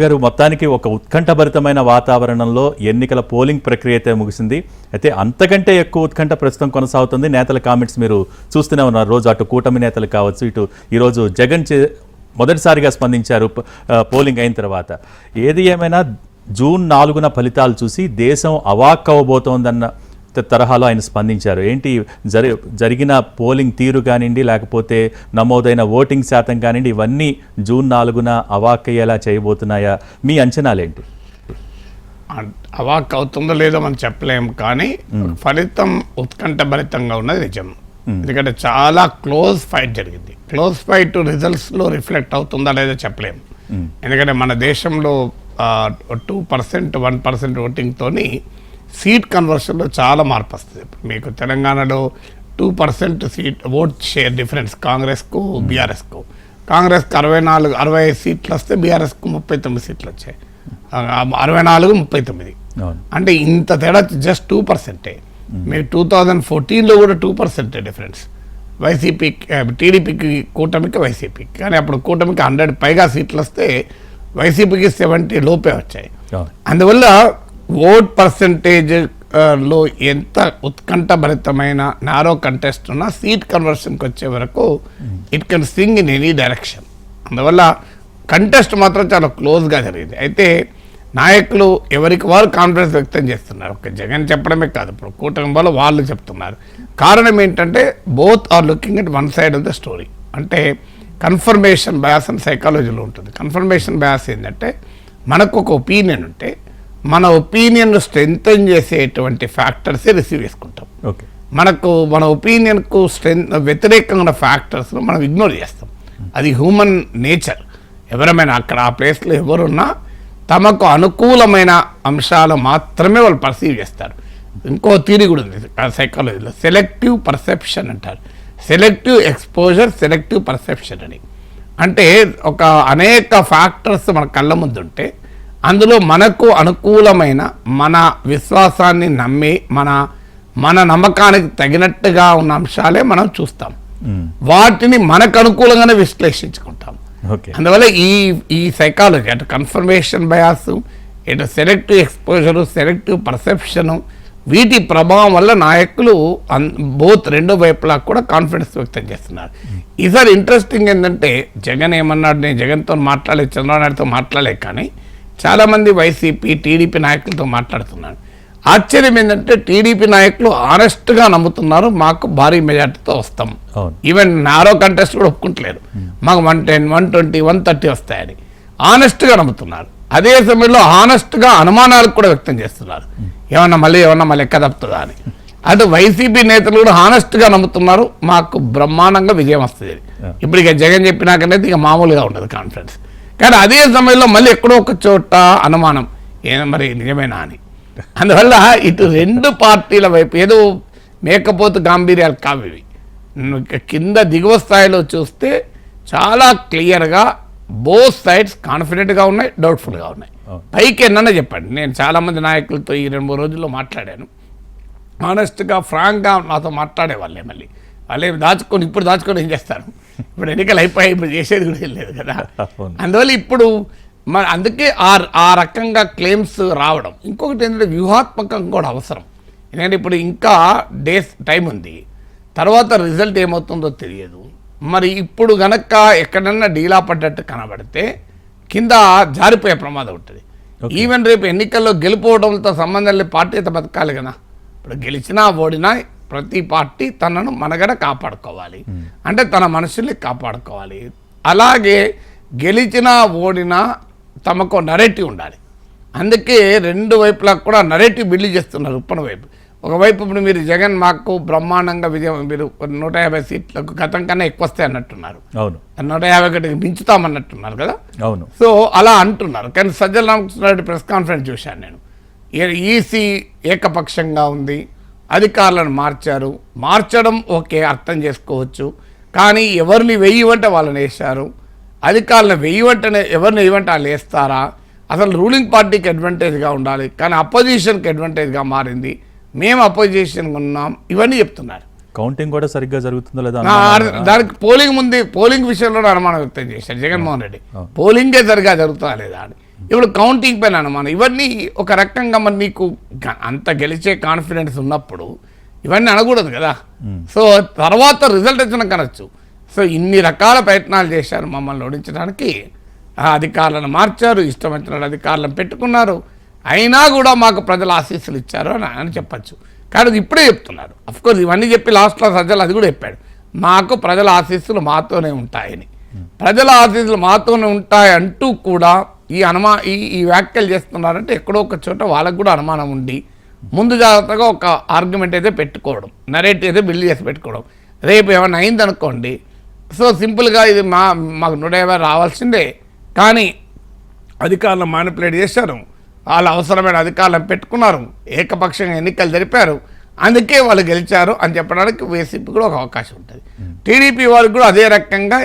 గారు, మొత్తానికి ఒక ఉత్కంఠభరితమైన వాతావరణంలో ఎన్నికల పోలింగ్ ప్రక్రియ అయితే ముగిసింది. అయితే అంతకంటే ఎక్కువ ఉత్కంఠ ప్రస్తుతం కొనసాగుతుంది. నేతల కామెంట్స్ మీరు చూస్తూనే ఉన్నారు. రోజు అటు కూటమి నేతలు కావచ్చు, ఇటు ఈరోజు జగన్ మొదటిసారిగా స్పందించారు పోలింగ్ అయిన తర్వాత. ఏది ఏమైనా జూన్ 4న ఫలితాలు చూసి దేశం అవాక్కవబోతోందన్న తరహాలో ఆయన స్పందించారు. ఏంటి జరిగిన పోలింగ్ తీరు కానివ్వండి, లేకపోతే నమోదైన ఓటింగ్ శాతం కానివ్వండి, ఇవన్నీ జూన్ 4న అవాక్కయ్యేలా చేయబోతున్నాయా? మీ అంచనాలేంటి? అవాక్ అవుతుందో లేదో మనం చెప్పలేము, కానీ ఫలితం ఉత్కంఠభరితంగా ఉన్నది నిజం. ఎందుకంటే చాలా క్లోజ్ ఫైట్ జరిగింది. క్లోజ్ ఫైట్ రిజల్ట్స్లో రిఫ్లెక్ట్ అవుతుందా లేదో చెప్పలేము. ఎందుకంటే మన దేశంలో 2% 1% ఓటింగ్తోని సీట్ కన్వర్షన్లో చాలా మార్పు వస్తుంది. మీకు తెలంగాణలో 2% సీట్ ఓట్ షేర్ డిఫరెన్స్ కాంగ్రెస్కు బీఆర్ఎస్కు. కాంగ్రెస్కి 65 సీట్లు వస్తే బీఆర్ఎస్కు 39 సీట్లు వచ్చాయి. 64, 39 అంటే ఇంత తేడా జస్ట్ 2%. మీరు 2014లో కూడా 2% డిఫరెన్స్ వైసీపీ టీడీపీకి కూటమికి వైసీపీకి. కానీ అప్పుడు కూటమికి 100 పైగా సీట్లు వస్తే వైసీపీకి 70 లోపే వచ్చాయి. అందువల్ల ఓట్ పర్సంటేజ్ లో ఎంత ఉత్కంఠభరితమైన నారో కంటెస్ట్ ఉన్నా సీట్ కన్వర్షన్కి వచ్చే వరకు it can swing in any direction. అందువల్ల కంటెస్ట్ మాత్రం చాలా క్లోజ్గా జరిగింది. అయితే నాయకులు ఎవరికి వారు కాన్ఫిడెన్స్ వ్యక్తం చేస్తున్నారు. ఒక జగన్ చెప్పడమే కాదు, ఇప్పుడు కూటమి వల్ల వాళ్ళు చెప్తున్నారు. కారణం ఏంటంటే both are looking at one side of the story. అంటే కన్ఫర్మేషన్ బయాస్ అని సైకాలజీలో ఉంటుంది. కన్ఫర్మేషన్ బయాస్ ఏంటంటే మనకు ఒక ఒపీనియన్ ఉంటే మన ఒపీనియన్ స్ట్రెంగ్తన్ చేసేటువంటి ఫ్యాక్టర్సే రిసీవ్ చేసుకుంటాం. మన ఒపీనియన్కు వ్యతిరేకంగా ఉన్న ఫ్యాక్టర్స్ను మనం ఇగ్నోర్ చేస్తాం. అది హ్యూమన్ నేచర్. ఎవరమైనా అక్కడ ఆ ప్లేస్లో ఎవరున్నా తమకు అనుకూలమైన అంశాలు మాత్రమే వాళ్ళు పర్సీవ్ చేస్తారు. ఇంకో థియరీ కూడా ఉంది సైకాలజీలో, సెలెక్టివ్ పర్సెప్షన్ అంటారు. సెలెక్టివ్ ఎక్స్పోజర్, సెలెక్టివ్ పర్సెప్షన్ అని. అంటే ఒక అనేక ఫ్యాక్టర్స్ మన కళ్ళ ముందు ఉంటే అందులో మనకు అనుకూలమైన, మన విశ్వాసాన్ని నమ్మి మన నమ్మకానికి తగినట్టుగా ఉన్న అంశాలే మనం చూస్తాం. వాటిని మనకు అనుకూలంగానే విశ్లేషించుకుంటాం. అందువల్ల ఈ సైకాలజీ అటు కన్ఫర్మేషన్ బయాస్, ఇటు సెలెక్టివ్ ఎక్స్పోజరు, సెలెక్టివ్ పర్సెప్షను, వీటి ప్రభావం వల్ల నాయకులు బోత్ రెండు వైపులా కూడా కాన్ఫిడెన్స్ వ్యక్తం చేస్తున్నారు. ఈసారి ఇంట్రెస్టింగ్ ఏంటంటే జగన్ ఏమన్నాడు, నేను జగన్తో మాట్లాడే, చంద్రబాబు నాయుడుతో మాట్లాడలే, కానీ చాలామంది వైసీపీ టీడీపీ నాయకులతో మాట్లాడుతున్నారు. ఆశ్చర్యం ఏంటంటే టీడీపీ నాయకులు ఆనెస్ట్గా నమ్ముతున్నారు, మాకు భారీ మెజార్టీతో వస్తాం. ఈవెన్ నారో కంటెస్ట్ కూడా ఒప్పుకుంటలేరు, మాకు 110, 120, 130 వస్తాయని ఆనెస్ట్గా నమ్ముతున్నారు. అదే సమయంలో ఆనెస్ట్గా అనుమానాలకు కూడా వ్యక్తం చేస్తున్నారు, ఏమన్నా మళ్ళీ లెక్క తప్పుతుందా అని. అటు వైసీపీ నేతలు కూడా హానెస్ట్గా నమ్ముతున్నారు, మాకు బ్రహ్మాండంగా విజయం వస్తుంది. ఇప్పుడు ఇక జగన్ చెప్పినాకనేది ఇక మామూలుగా ఉండదు కాన్ఫిడెన్స్. కానీ అదే సమయంలో మళ్ళీ ఎక్కడో ఒక చోట అనుమానం, మరి నిజమేనా అని. అందువల్ల ఇటు రెండు పార్టీల వైపు ఏదో మేకపోతు గాంభీర్యాలు కావు ఇవి. కింద దిగువ స్థాయిలో చూస్తే చాలా క్లియర్గా బోత్ సైడ్స్ కాన్ఫిడెంట్గా ఉన్నాయి, డౌట్ఫుల్గా ఉన్నాయి. పైకి ఎన్నన్నా చెప్పండి, నేను చాలామంది నాయకులతో ఈ 2-3 రోజుల్లో మాట్లాడాను. ఆనెస్ట్గా ఫ్రాంక్గా నాతో మాట్లాడేవాళ్ళే. మళ్ళీ వాళ్ళే ఇప్పుడు దాచుకొని ఏం చేస్తారు, ఇప్పుడు ఎన్నికలు అయిపోయి ఇప్పుడు చేసేది కూడా లేదు కదా. అందువల్ల ఇప్పుడు అందుకే ఆ రకంగా క్లెయిమ్స్ రావడం. ఇంకొకటి ఏంటంటే వ్యూహాత్మకంగా కూడా అవసరం. ఎందుకంటే ఇప్పుడు ఇంకా డేస్ టైం ఉంది, తర్వాత రిజల్ట్ ఏమవుతుందో తెలియదు. మరి ఇప్పుడు గనక ఎక్కడన్నా డీలా పడ్డట్టు కనబడితే కింద జారిపోయే ప్రమాదం ఉంటుంది. ఈవెన్ రేపు ఎన్నికల్లో గెలుపోవడంతో సంబంధం లేని పార్టీ అయితే బతకాలి కదా. ఇప్పుడు గెలిచినా ఓడినా ప్రతి పార్టీ తనను మనగడ కాపాడుకోవాలి, అంటే తన మనుషుల్ని కాపాడుకోవాలి. అలాగే గెలిచినా ఓడినా తమకు నరేటివ్ ఉండాలి. అందుకే రెండు వైపులా కూడా నరేటివ్ బిల్డ్ చేస్తున్నారు. ఉప్పన వైపు ఒకవైపు ఇప్పుడు మీరు జగన్ మాకు బ్రహ్మాండంగా విజయం, మీరు 150 సీట్లకు గతం కన్నా ఎక్కువ వస్తాయి అన్నట్టున్నారు. 151 మించుతామన్నట్టున్నారు కదా. సో అలా అంటున్నారు. కానీ సజ్జల రామకృష్ణారెడ్డి ప్రెస్ కాన్ఫరెన్స్ చూశాను నేను. ఈసీ ఏకపక్షంగా ఉంది, అధికారులను మార్చడం ఓకే, అర్థం చేసుకోవచ్చు. కానీ ఎవరిని వెయ్యమంటే వాళ్ళని వేశారు, అధికారులను వెయ్యమంటేనే ఎవరిని వెయ్యమంటే వాళ్ళు వేస్తారా? అసలు రూలింగ్ పార్టీకి అడ్వాంటేజ్గా ఉండాలి, కానీ అపోజిషన్కి అడ్వాంటేజ్గా మారింది, మేము అపోజిషన్ ఉన్నాం, ఇవన్నీ చెప్తున్నారు. కౌంటింగ్ కూడా సరిగ్గా జరుగుతుందో లేదా దానికి పోలింగ్ విషయంలో అనుమానం వ్యక్తం చేశారు జగన్మోహన్ రెడ్డి. పోలింగే సరిగ్గా జరుగుతుందా లేదా అని. ఇప్పుడు కౌంటింగ్ పైన అనుమానం, ఇవన్నీ ఒక రకంగా మరి నీకు అంత గెలిచే కాన్ఫిడెన్స్ ఉన్నప్పుడు ఇవన్నీ అనకూడదు కదా. సో తర్వాత రిజల్ట్ వచ్చిన కనొచ్చు. సో ఇన్ని రకాల ప్రయత్నాలు చేశారు మమ్మల్ని ఓడించడానికి. ఆ అధికారులను మార్చారు, ఇష్టం వచ్చిన అధికారులను పెట్టుకున్నారు, అయినా కూడా మాకు ప్రజలు ఆశీస్సులు ఇచ్చారు అని చెప్పచ్చు. కానీ అది ఇప్పుడే చెప్తున్నారు. అఫ్కోర్స్ ఇవన్నీ చెప్పి లాస్ట్లో సజ్జలు అది కూడా చెప్పాడు, మాకు ప్రజల ఆశీస్సులు మాతోనే ఉంటాయని. ప్రజల ఆశీస్సులు మాతోనే ఉంటాయి అంటూ కూడా ఈ వ్యాఖ్యలు చేస్తున్నారంటే ఎక్కడో ఒక చోట వాళ్ళకు కూడా అనుమానం ఉండి ముందు జాగ్రత్తగా ఒక ఆర్గ్యుమెంట్ అయితే పెట్టుకోవడం, నరేటివ్ అయితే బిల్డ్ చేసి పెట్టుకోవడం. రేపు ఏమైనా అయిందనుకోండి, సో సింపుల్గా ఇది మాకు 150 రావాల్సిందే, కానీ అధికారులను మానిపులేట్ చేశారు, వాళ్ళు అవసరమైన అధికారులను పెట్టుకున్నారు, ఏకపక్షంగా ఎన్నికలు జరిపారు, అందుకే వాళ్ళు గెలిచారు అని చెప్పడానికి వైసీపీ కూడా ఒక అవకాశం ఉంటుంది. టీడీపీ వాళ్ళకి కూడా అదే రకంగా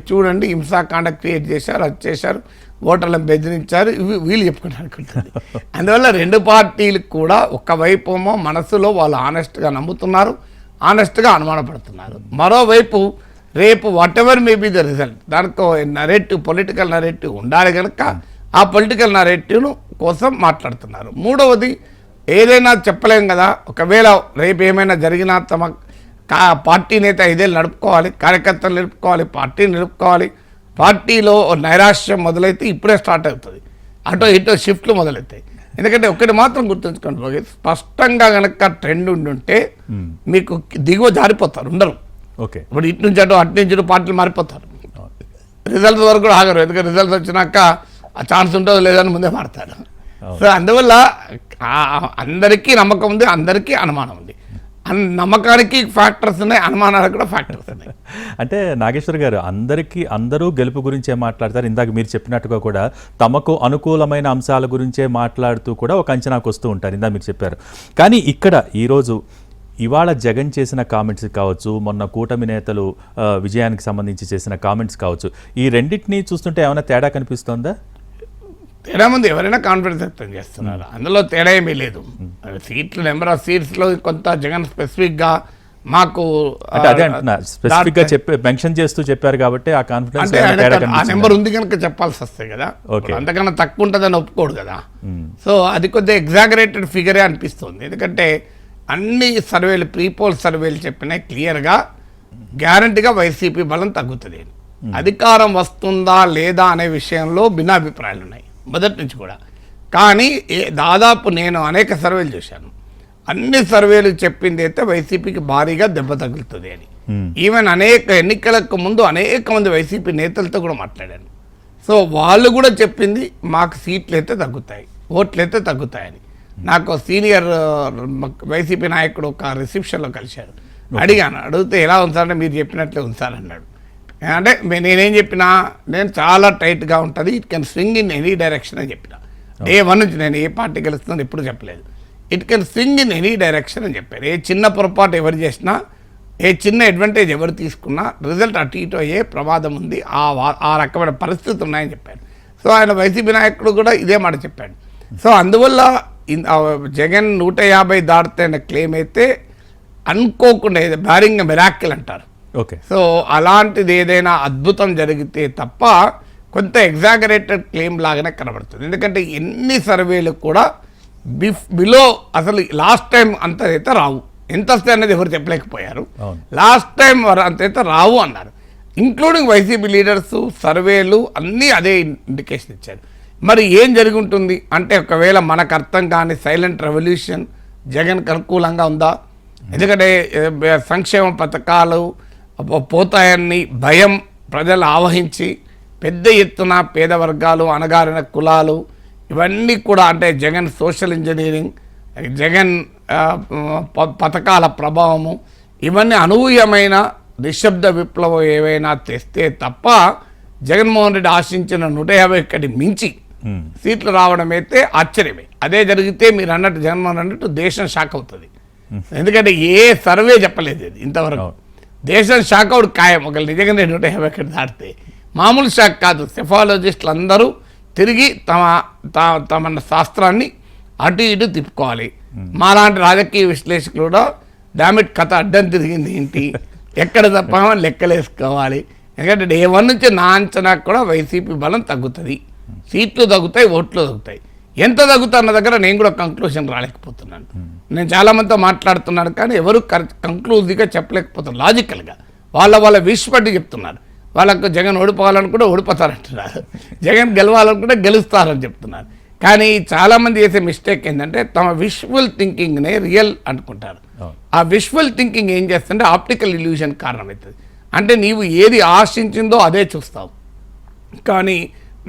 చూడండి హింసాకాండ క్రియేట్ చేశారు, అది చేశారు, ఓటర్లను బెదిరించారు, వీళ్ళు చెప్పుకుంటారు. అందువల్ల రెండు పార్టీలకు కూడా ఒకవైపు మనసులో వాళ్ళు ఆనెస్ట్గా నమ్ముతున్నారు, ఆనెస్ట్గా అనుమానపడుతున్నారు. మరోవైపు రేపు what ever may be the result, దానికో నరేటివ్, పొలిటికల్ నరేటివ్ ఉండాలి కనుక ఆ పొలిటికల్ నరేటివ్ కోసం మాట్లాడుతున్నారు. మూడవది ఏదైనా చెప్పలేం కదా, ఒకవేళ రేపు ఏమైనా జరిగినా తమ పార్టీ నేత ఐదేళ్ళు నడుపుకోవాలి, కార్యకర్తలు నిలుపుకోవాలి, పార్టీని నిలుపుకోవాలి. పార్టీలో నైరాశ్యం మొదలైతే ఇప్పుడే స్టార్ట్ అవుతుంది, అటో ఇటో షిఫ్ట్లు మొదలవుతాయి. ఎందుకంటే ఒకటి మాత్రం గుర్తుంచుకోండి, స్పష్టంగా కనుక ట్రెండ్ ఉండుంటే మీకు దిగువ జారిపోతారు, ఉండరు. ఓకే, ఇప్పుడు ఇటు నుంచి అటు నుంచి ఇటు పార్టీలు మారిపోతారు, రిజల్ట్స్ వరకు కూడా ఆగరు. ఎందుకంటే రిజల్ట్స్ వచ్చినాక ఆ ఛాన్స్ ఉంటుందో లేదని ముందే మారుతారు. సో అందువల్ల అందరికీ నమ్మకం ఉంది, అందరికీ అనుమానం ఉంది. నమ్మకానికి ఫ్యాక్టర్స్ ఉన్నాయి, అనుమానాలకు కూడా ఫ్యాక్టర్స్ ఉన్నాయి. అంటే నాగేశ్వర్ గారు, అందరూ గెలుపు గురించే మాట్లాడతారు. ఇందాక మీరు చెప్పినట్టుగా కూడా తమకు అనుకూలమైన అంశాల గురించే మాట్లాడుతూ కూడా ఒక అంచనాకు వస్తూ ఉంటారు, ఇందాక మీరు చెప్పారు. కానీ ఇక్కడ ఇవాళ జగన్ చేసిన కామెంట్స్ కావచ్చు, మొన్న కూటమి నేతలు విజయానికి సంబంధించి చేసిన కామెంట్స్ కావచ్చు, ఈ రెండింటినీ చూస్తుంటే ఏమైనా తేడా కనిపిస్తోందా? తేడా ముందు ఎవరైనా కాన్ఫిడెన్స్ వ్యక్తం చేస్తున్నారు, అందులో తేడా ఏమీ లేదు. సీట్లు, నెంబర్ ఆఫ్ సీట్స్లో కొంత జగన్ స్పెసిఫిక్గా మాకు అదే అంటున్నా, స్పెసిఫిక్గా మెన్షన్ చేస్తూ చెప్పారు కాబట్టి ఆ కాన్ఫిడెన్స్ ఆ నెంబర్ ఉంది కనుక చెప్పాల్సి వస్తాయి కదా, అంతకన్నా తక్కువ ఉంటుందని ఒప్పుకోడు కదా. సో అది కొద్దిగా ఎగ్జాగరేటెడ్ ఫిగరే అనిపిస్తుంది. ఎందుకంటే అన్ని సర్వేలు, ప్రీపోల్ సర్వేలు చెప్పినాయి క్లియర్గా, గ్యారంటీగా వైసీపీ బలం తగ్గుతుంది. అధికారం వస్తుందా లేదా అనే విషయంలో భిన్నాభిప్రాయాలు ఉన్నాయి మొదటి నుంచి కూడా. కానీ దాదాపు నేను అనేక సర్వేలు చూశాను, అన్ని సర్వేలు చెప్పింది అయితే వైసీపీకి భారీగా దెబ్బ తగులుతుంది అని. ఈవెన్ అనేక ఎన్నికలకు ముందు అనేక మంది వైసీపీ నేతలతో కూడా మాట్లాడాను. సో వాళ్ళు కూడా చెప్పింది మాకు సీట్లు అయితే తగ్గుతాయి, ఓట్లు అయితే తగ్గుతాయని. నాకు సీనియర్ వైసీపీ నాయకుడు ఒక రిసెప్షన్లో కలిశారు, అడిగితే ఎలా ఉంచారంటే మీరు చెప్పినట్లే ఉంచారన్నాడు. అంటే నేనేం చెప్పినా, నేను చాలా టైట్గా ఉంటుంది, it can swing in any direction అని చెప్పిన. డే 1 నుంచి నేను ఏ పార్టీ గెలుస్తుందని ఎప్పుడు చెప్పలేదు, it can swing in any direction అని చెప్పారు. ఏ చిన్న పొరపాటు ఎవరు చేసినా, ఏ చిన్న అడ్వాంటేజ్ ఎవరు తీసుకున్నా రిజల్ట్ అటు ఇటు అయ్యే ప్రమాదం ఉంది, ఆ రకమైన పరిస్థితులు ఉన్నాయని చెప్పారు. సో ఆయన వైసీపీ నాయకుడు కూడా ఇదే మాట చెప్పాడు. సో అందువల్ల జగన్ 150 దాటితే అనే క్లెయిమ్ అయితే అనుకోకుండా బ్యారింగ్ మిరాకిల్ అంటారు. ఓకే, సో అలాంటిది ఏదైనా అద్భుతం జరిగితే తప్ప కొంత ఎగ్జాగరేటెడ్ క్లెయిమ్ లాగానే కనబడుతుంది. ఎందుకంటే ఎన్ని సర్వేలు కూడా బిలో అసలు లాస్ట్ టైం అంత అయితే రావు, ఎంత వస్తాయి అనేది ఎవరు చెప్పలేకపోయారు. లాస్ట్ టైం అంతైతే రావు అన్నారు, ఇంక్లూడింగ్ వైసీపీ లీడర్స్. సర్వేలు అన్నీ అదే ఇండికేషన్ ఇచ్చారు. మరి ఏం జరిగి ఉంటుంది అంటే, ఒకవేళ మనకు అర్థం కాని సైలెంట్ రెవల్యూషన్ జగన్కి అనుకూలంగా ఉందా? ఎందుకంటే సంక్షేమ పథకాలు పోతాయని భయం ప్రజలు ఆవహించి పెద్ద ఎత్తున పేద వర్గాలు, అణగారిన కులాలు, ఇవన్నీ కూడా, అంటే జగన్ సోషల్ ఇంజనీరింగ్, జగన్ పథకాల ప్రభావము, ఇవన్నీ అనూహ్యమైన నిశ్శబ్ద విప్లవం ఏవైనా తెస్తే తప్ప జగన్మోహన్ రెడ్డి ఆశించిన 151 మించి సీట్లు రావడం అయితే ఆశ్చర్యమే. అదే జరిగితే మీరు అన్నట్టు, జగన్మోహన్ అన్నట్టు దేశం షాక్ అవుతుంది. ఎందుకంటే ఏ సర్వే చెప్పలేదు ఇది ఇంతవరకు, దేశం షాక్ అవుట్ ఖాయం. ఒకళ్ళు నిజంగానే 151 దాటితే మామూలు షాక్ కాదు. సెఫాలజిస్టులు అందరూ తిరిగి తమ శాస్త్రాన్ని అటు ఇటు తిప్పుకోవాలి. మాలాంటి రాజకీయ విశ్లేషకులు కూడా డామిట్ కథ అడ్డం తిరిగింది ఏంటి, ఎక్కడ తప్పామని లెక్కలేసుకోవాలి. ఎందుకంటే డే 1 నుంచి నా అంచనా కూడా వైసీపీ బలం తగ్గుతుంది. సీట్లు తగ్గుతాయి, ఓట్లు తగ్గుతాయి. ఎంత తగ్గుతాయి అన్న దగ్గర నేను కూడా కంక్లూజన్ రాలేకపోతున్నాను. నేను చాలామందితో మాట్లాడుతున్నాను కానీ ఎవరు కంక్లూజివ్గా చెప్పలేకపోతున్నారు. లాజికల్గా వాళ్ళ విష్ బట్టి చెప్తున్నారు. వాళ్ళకు జగన్ ఓడిపోవాలనుకుంటే ఓడిపోతారంటున్నారు, జగన్ గెలవాలనుకుంటే గెలుస్తారని చెప్తున్నారు. కానీ చాలామంది చేసే మిస్టేక్ ఏంటంటే తమ విజువల్ థింకింగ్నే రియల్ అనుకుంటారు. ఆ విజువల్ థింకింగ్ ఏం చేస్తుంటే ఆప్టికల్ ఇల్యూషన్ కారణమవుతుంది. అంటే నీవు ఏది ఆశించిందో అదే చూస్తావు. కానీ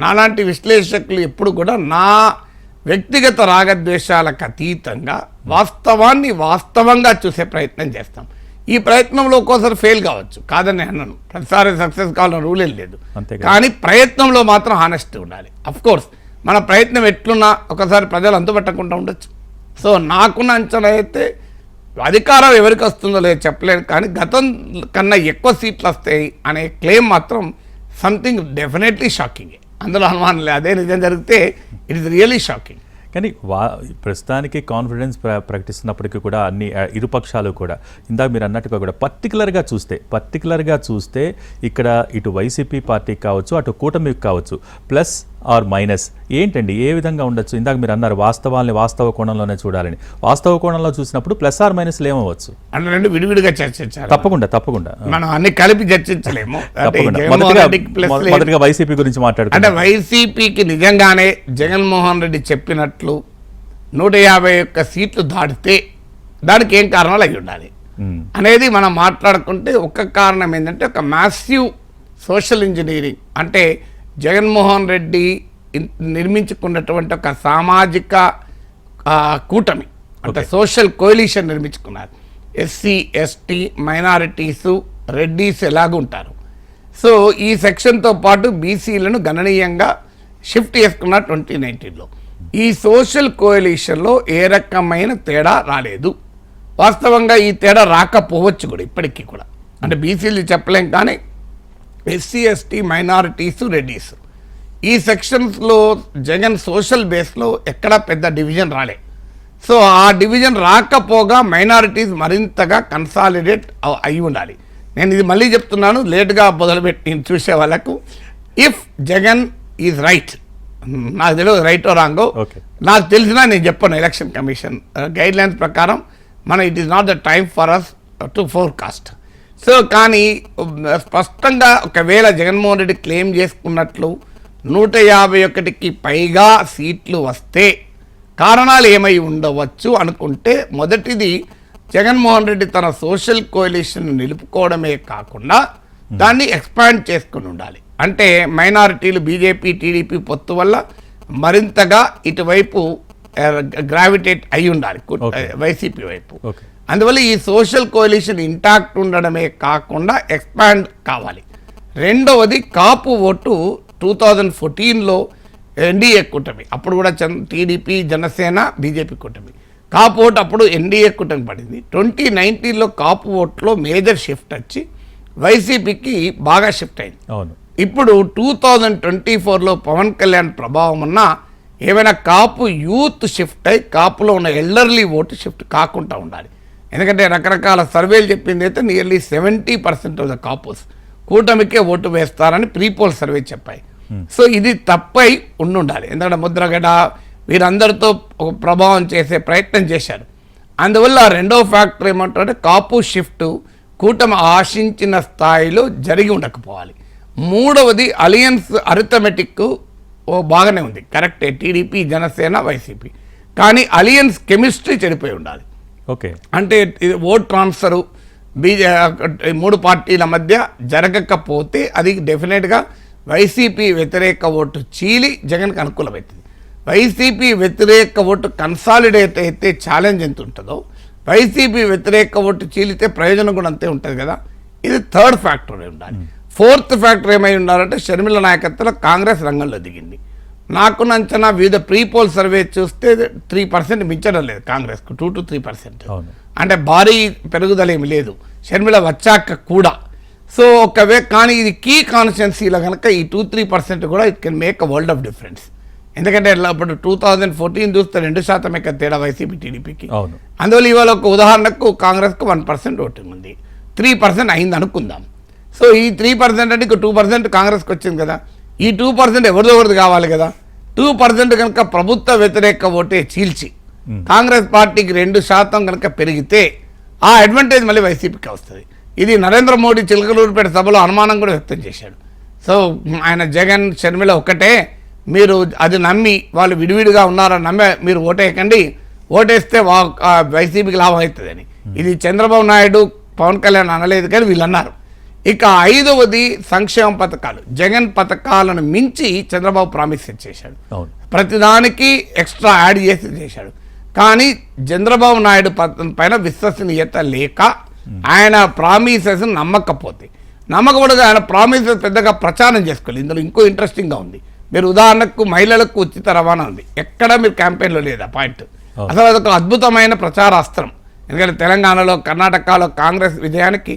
నాలాంటి విశ్లేషకులు ఎప్పుడు కూడా నా వ్యక్తిగత రాగద్వేషాలకు అతీతంగా వాస్తవంగా చూసే ప్రయత్నం చేస్తాం. ఈ ప్రయత్నంలో ఒక్కోసారి ఫెయిల్ కావచ్చు, కాదని అన్నాను, ప్రతిసారి సక్సెస్ కావాలని రూల్ ఏం లేదు. కానీ ప్రయత్నంలో మాత్రం హానెస్టీ ఉండాలి. కోర్స్ మన ప్రయత్నం ఎట్లున్నా ఒకసారి ప్రజలు అంతుపట్టకుండా ఉండొచ్చు. సో నాకున్న అంచనా అయితే అధికారం ఎవరికి వస్తుందో లేదో చెప్పలేను, కానీ గతం కన్నా ఎక్కువ సీట్లు వస్తాయి అనే క్లెయిమ్ మాత్రం సంథింగ్ డెఫినెట్లీ షాకింగ్. అందులో అనుమానం లేదు. అదే నిజం జరిగితే ఇట్ ఇస్ రియలీ షాకింగ్. కానీ ప్రస్తుతానికి కాన్ఫిడెన్స్ ప్రకటిస్తున్నప్పటికీ కూడా అన్ని ఇరుపక్షాలు కూడా ఇందాక మీరు అన్నట్టుగా కూడా పర్టికులర్గా చూస్తే ఇక్కడ ఇటు వైసీపీ పార్టీకి కావచ్చు, అటు కూటమికి కావచ్చు, ప్లస్ ఆర్ మైనస్ ఏంటండి, ఏ విధంగా ఉండొచ్చు? ఇందాక మీరు అన్నారు వాస్తవాల్ని వాస్తవ కోణంలోనే చూడాలని. వాస్తవ కోణంలో చూసినప్పుడు ప్లస్ ఆర్ మైనస్లు ఏమవచ్చు? అంటే రెండు విడివిడిగా చర్చించాలి. తప్పకుండా మనం అన్ని కలిపి చర్చించలేము. మొదటిగా వైసీపీ గురించి మాట్లాడుకుంటే, అంటే వైసీపీకి నిజంగానే జగన్మోహన్ రెడ్డి చెప్పినట్లు 151 సీట్లు దాటితే దానికి ఏం కారణాలు అయి ఉండాలి అనేది మనం మాట్లాడుకుంటే, ఒక కారణం ఏంటంటే ఒక మ్యాసివ్ సోషల్ ఇంజనీరింగ్. అంటే జగన్మోహన్ రెడ్డి నిర్మించుకున్నటువంటి ఒక సామాజిక కూటమి, అంటే సోషల్ కోయలిషన్ నిర్మించుకున్నారు. ఎస్సీ, ఎస్టీ, మైనారిటీసు, రెడ్డీస్ ఎలాగుంటారు. సో ఈ సెక్షన్తో పాటు బీసీలను గణనీయంగా షిఫ్ట్ చేసుకున్నారు 2019లో. ఈ సోషల్ కోయలిషన్లో ఏ రకమైన తేడా రాలేదు. వాస్తవంగా ఈ తేడా రాకపోవచ్చు కూడా ఇప్పటికీ కూడా. అంటే బీసీలు చెప్పలేం, కానీ ఎస్సీ, ఎస్టీ, మైనారిటీసు, రెడ్డీస్ ఈ సెక్షన్స్లో జగన్ సోషల్ బేస్లో ఎక్కడా పెద్ద డివిజన్ రాలే. సో ఆ డివిజన్ రాకపోగా మైనారిటీస్ మరింతగా కన్సాలిడేట్ అయి ఉండాలి. నేను ఇది మళ్ళీ చెప్తున్నాను, లేట్గా మొదలుపెట్టి చూసే వాళ్ళకు, ఇఫ్ జగన్ ఈజ్ రైట్, నాకు తెలియదు రైటో రాంగో, నాకు తెలిసినా నేను చెప్పాను ఎలక్షన్ కమిషన్ గైడ్ లైన్స్ ప్రకారం it is not the time for us to forecast. So కానీ స్పష్టంగా ఒకవేళ జగన్మోహన్ రెడ్డి క్లెయిమ్ చేసుకున్నట్లు 151కి పైగా సీట్లు వస్తే కారణాలు ఏమై ఉండవచ్చు అనుకుంటే, మొదటిది జగన్మోహన్ రెడ్డి తన సోషల్ కోయలిషన్ నిలుపుకోవడమే కాకుండా దాన్ని ఎక్స్పాండ్ చేసుకుని ఉండాలి. అంటే మైనారిటీలు బీజేపీ, టీడీపీ పొత్తు వల్ల మరింతగా ఇటువైపు గ్రావిటేట్ అయి ఉండాలి వైసీపీ వైపు. అందువల్ల ఈ సోషల్ కోయలిషన్ ఇంటాక్ట్ ఉండడమే కాకుండా ఎక్స్పాండ్ కావాలి. రెండవది కాపు ఓటు 2014లో ఎన్డీఏ కూటమి, అప్పుడు కూడా టీడీపీ, జనసేన, బీజేపీ కూటమి, కాపు ఓటు అప్పుడు ఎన్డీఏ కూటమి పడింది. 2019లో కాపు ఓట్లో మేజర్ షిఫ్ట్ వచ్చి వైసీపీకి బాగా షిఫ్ట్ అయింది. ఇప్పుడు 2024లో పవన్ కళ్యాణ్ ప్రభావం ఉన్న ఏమైనా కాపు యూత్ షిఫ్ట్ అయి కాపులో ఉన్న ఎల్డర్లీ ఓటు షిఫ్ట్ కాకుండా ఉండాలి. ఎందుకంటే రకరకాల సర్వేలు చెప్పింది అయితే నియర్లీ 70% ఆఫ్ ద కాపుస్ కూటమికే ఓటు వేస్తారని ప్రీపోల్ సర్వే చెప్పాయి. సో ఇది తప్పై ఉండాలి. ఎందుకంటే ముద్రగడ వీరందరితో ఒక ప్రభావం చేసే ప్రయత్నం చేశారు. అందువల్ల రెండవ ఫ్యాక్టర్ ఏమంటారంటే కాపు షిఫ్ట్ కూటమి ఆశించిన స్థాయిలో జరిగి ఉండకపోవాలి. మూడవది అలియన్స్ అరిథమెటిక్ బాగానే ఉంది, కరెక్టే, టీడీపీ, జనసేన, వైసీపీ, కానీ అలియన్స్ కెమిస్ట్రీ చెడిపోయి ఉండాలి. అంటే ఓట్ ట్రాన్స్ఫరు మూడు పార్టీల మధ్య జరగకపోతే అది డెఫినెట్గా వైసీపీ వ్యతిరేక ఓటు చీలి జగన్కి అనుకూలమవుతుంది. వైసీపీ వ్యతిరేక ఓటు కన్సాలిడేట్ అయితే ఛాలెంజ్ ఎంత ఉంటుందో, వైసీపీ వ్యతిరేక ఓటు చీలితే ప్రయోజనం కూడా అంతే ఉంటుంది కదా. ఇది థర్డ్ ఫ్యాక్టర్ ఉండాలి. ఫోర్త్ ఫ్యాక్టర్ ఏమై ఉండాలంటే షర్మిల నాయకత్వంలో కాంగ్రెస్ రంగంలో దిగింది. నాకున్న అంచనా వివిధ ప్రీపోల్ సర్వే చూస్తే 3% మించడం లేదు కాంగ్రెస్కు, 2 to 3%. అంటే భారీ పెరుగుదల ఏమి లేదు షర్మిల వచ్చాక కూడా. సో కానీ ఇది కీ కాన్స్టిట్యున్సీలో కనుక ఈ 2-3% కూడా it can make a world of difference. ఎందుకంటే ఇప్పుడు 2014 చూస్తే 2% తేడా వైసీపీ, టీడీపీకి. అందువల్ల ఇవాళ ఒక ఉదాహరణకు కాంగ్రెస్కు 1% ఓటింగ్ ఉంది, 3% అయింది అనుకుందాం. సో ఈ 3% అంటే 2% కాంగ్రెస్కి వచ్చింది కదా. ఈ 2% ఎవరిది కావాలి కదా. 2% కనుక ప్రభుత్వ వ్యతిరేక ఓటే చీల్చి కాంగ్రెస్ పార్టీకి 2% కనుక పెరిగితే ఆ అడ్వాంటేజ్ మళ్ళీ వైసీపీకి వస్తుంది. ఇది నరేంద్ర మోడీ చిలకలూరుపేట సభలో అనుమానం కూడా వ్యక్తం చేశాడు. సో ఆయన జగన్ షర్మిల ఒక్కటే, మీరు అది నమ్మి వాళ్ళు విడివిడిగా ఉన్నారని నమ్మే మీరు ఓటేయకండి, ఓటేస్తే వైసీపీకి లాభం అవుతుందని. ఇది చంద్రబాబు నాయుడు పవన్ కళ్యాణ్ అనలేదు కానీ వీళ్ళు అన్నారు. ఇక 5వది సంక్షేమ పథకాలు. జగన్ పథకాలను మించి చంద్రబాబు ప్రామిస్ చేశాడు, ప్రతిదానికి ఎక్స్ట్రా యాడ్ చేశాడు. కానీ చంద్రబాబు నాయుడు పైన విశ్వసనీయత లేక ఆయన ప్రామిసెస్ నమ్మకపోతే ఆయన ప్రామిసెస్ పెద్దగా ప్రచారం చేసుకోలేదు. ఇందులో ఇంకో ఇంట్రెస్టింగ్గా ఉంది. మీరు ఉదాహరణకు మహిళలకు ఉచిత రవాణా ఉంది, ఎక్కడ మీరు క్యాంపెయిన్లో లేదా పాయింట్. అసలు అదొక అద్భుతమైన ప్రచారాస్త్రం. ఎందుకంటే తెలంగాణలో కర్ణాటకలో కాంగ్రెస్ విజయానికి